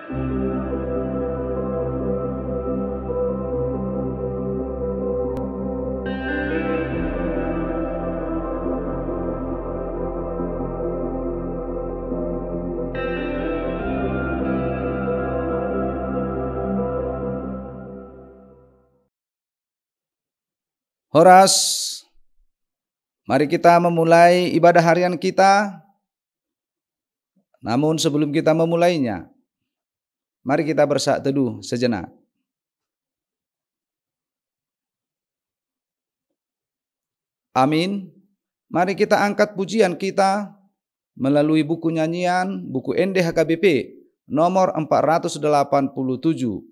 Horas, mari kita memulai ibadah harian kita. Namun sebelum kita memulainya, mari kita bersaat teduh sejenak. Amin. Mari kita angkat pujian kita melalui buku nyanyian, buku NDHKBP nomor 487.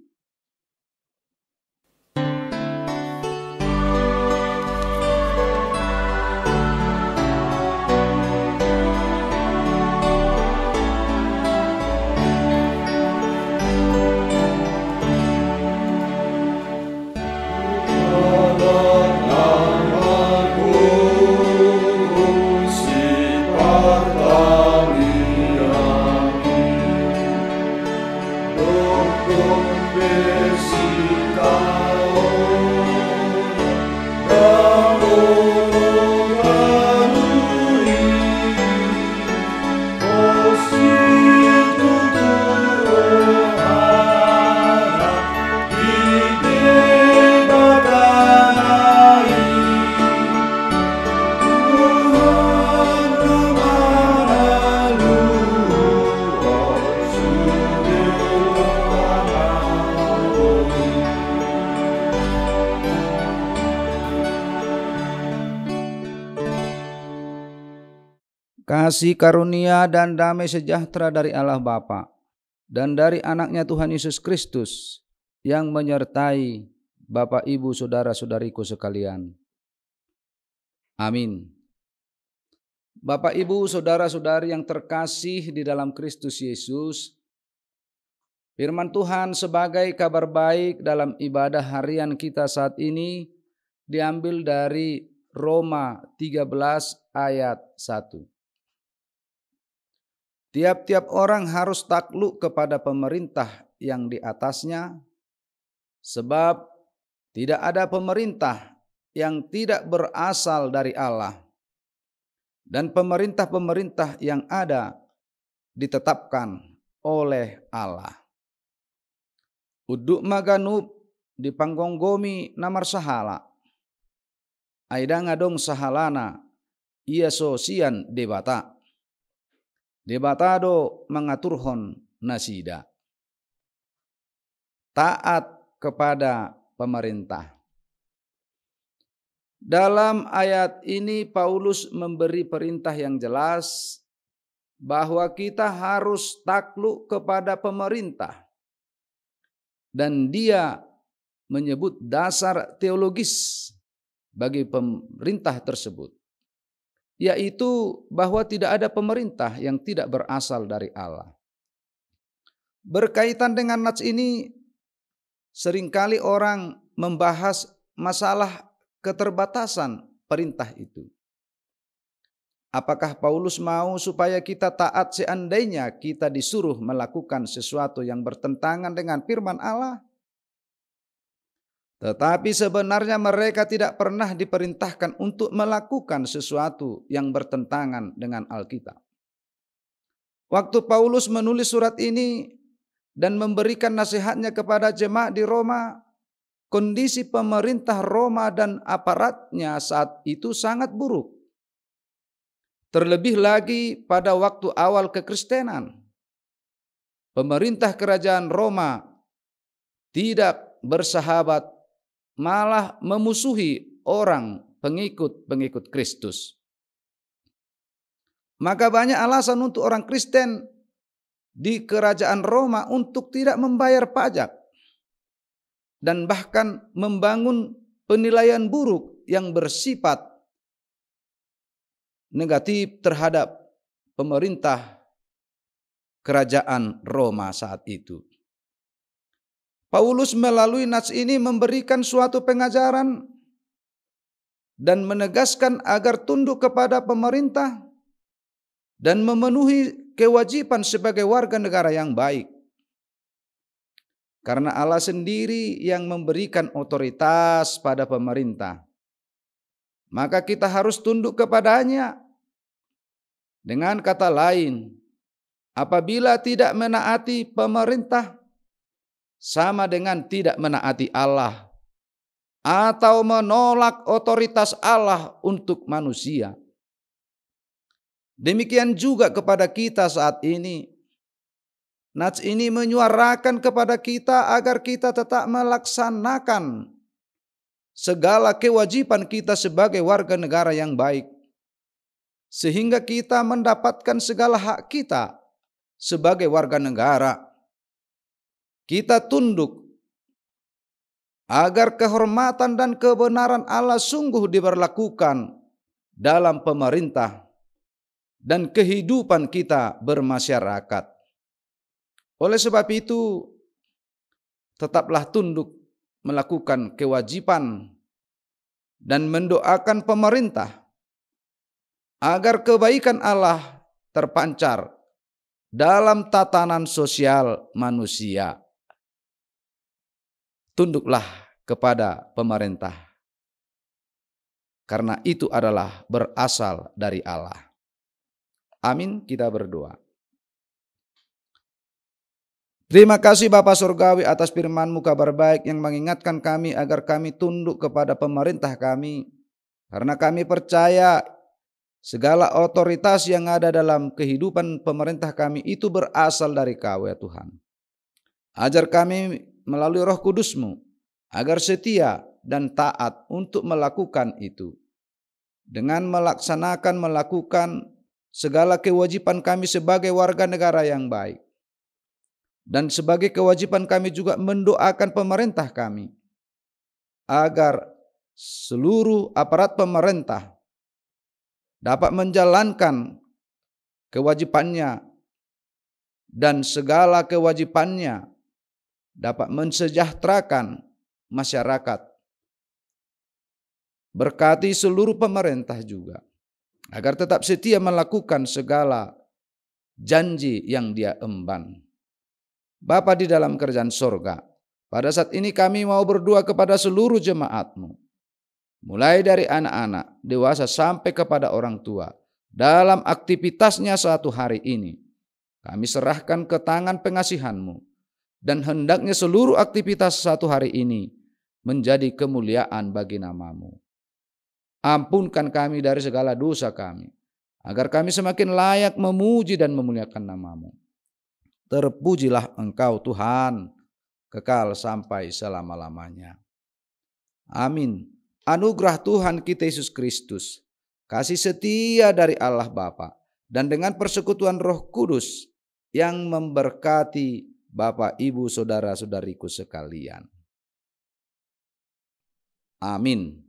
Kasih karunia dan damai sejahtera dari Allah Bapa dan dari anaknya Tuhan Yesus Kristus yang menyertai Bapak, Ibu, saudara-saudariku sekalian. Amin. Bapak, Ibu, saudara-saudari yang terkasih di dalam Kristus Yesus, firman Tuhan sebagai kabar baik dalam ibadah harian kita saat ini diambil dari Roma 13 ayat 1. Tiap-tiap orang harus takluk kepada pemerintah yang di atasnya, sebab tidak ada pemerintah yang tidak berasal dari Allah, dan pemerintah-pemerintah yang ada ditetapkan oleh Allah. Uduk maganup di panggonggomi namar sahala, aida ngadong sahalana, ia sosian debata. Debatado mengaturhon nasida. Taat kepada pemerintah. Dalam ayat ini Paulus memberi perintah yang jelas bahwa kita harus takluk kepada pemerintah. Dan dia menyebut dasar teologis bagi pemerintah tersebut, yaitu bahwa tidak ada pemerintah yang tidak berasal dari Allah. Berkaitan dengan nats ini, seringkali orang membahas masalah keterbatasan perintah itu. Apakah Paulus mau supaya kita taat seandainya kita disuruh melakukan sesuatu yang bertentangan dengan firman Allah? Tetapi sebenarnya mereka tidak pernah diperintahkan untuk melakukan sesuatu yang bertentangan dengan Alkitab. Waktu Paulus menulis surat ini dan memberikan nasihatnya kepada jemaat di Roma, kondisi pemerintah Roma dan aparatnya saat itu sangat buruk. Terlebih lagi pada waktu awal kekristenan. Pemerintah kerajaan Roma tidak bersahabat, malah memusuhi orang pengikut Kristus. Maka banyak alasan untuk orang Kristen di kerajaan Roma untuk tidak membayar pajak dan bahkan membangun penilaian buruk yang bersifat negatif terhadap pemerintah kerajaan Roma saat itu. Paulus melalui nats ini memberikan suatu pengajaran dan menegaskan agar tunduk kepada pemerintah dan memenuhi kewajiban sebagai warga negara yang baik. Karena Allah sendiri yang memberikan otoritas pada pemerintah, maka kita harus tunduk kepadanya. Dengan kata lain, apabila tidak menaati pemerintah, sama dengan tidak menaati Allah atau menolak otoritas Allah untuk manusia. Demikian juga kepada kita saat ini. Nats ini menyuarakan kepada kita agar kita tetap melaksanakan segala kewajiban kita sebagai warga negara yang baik, sehingga kita mendapatkan segala hak kita sebagai warga negara. Kita tunduk agar kehormatan dan kebenaran Allah sungguh diberlakukan dalam pemerintah dan kehidupan kita bermasyarakat. Oleh sebab itu, tetaplah tunduk melakukan kewajiban dan mendoakan pemerintah agar kebaikan Allah terpancar dalam tatanan sosial manusia. Tunduklah kepada pemerintah, karena itu adalah berasal dari Allah. Amin, kita berdoa. Terima kasih Bapa Surgawi atas firman-Mu kabar baik yang mengingatkan kami agar kami tunduk kepada pemerintah kami. Karena kami percaya segala otoritas yang ada dalam kehidupan pemerintah kami itu berasal dari Kau ya Tuhan. Ajar kami melalui Roh Kudus-Mu agar setia dan taat untuk melakukan itu. Dengan melakukan segala kewajiban kami sebagai warga negara yang baik. Dan sebagai kewajiban kami juga mendoakan pemerintah kami agar seluruh aparat pemerintah dapat menjalankan kewajibannya dan segala kewajibannya dapat mensejahterakan masyarakat. Berkati seluruh pemerintah juga agar tetap setia melakukan segala janji yang dia emban. Bapa di dalam kerajaan sorga, pada saat ini kami mau berdoa kepada seluruh jemaat-Mu, mulai dari anak-anak, dewasa sampai kepada orang tua, dalam aktivitasnya satu hari ini. Kami serahkan ke tangan pengasihan-Mu, dan hendaknya seluruh aktivitas satu hari ini menjadi kemuliaan bagi nama-Mu. Ampunkan kami dari segala dosa kami, agar kami semakin layak memuji dan memuliakan nama-Mu. Terpujilah Engkau Tuhan, kekal sampai selama-lamanya. Amin. Anugerah Tuhan kita Yesus Kristus, kasih setia dari Allah Bapa, dan dengan persekutuan Roh Kudus yang memberkati Bapak, Ibu, Saudara-saudariku sekalian. Amin.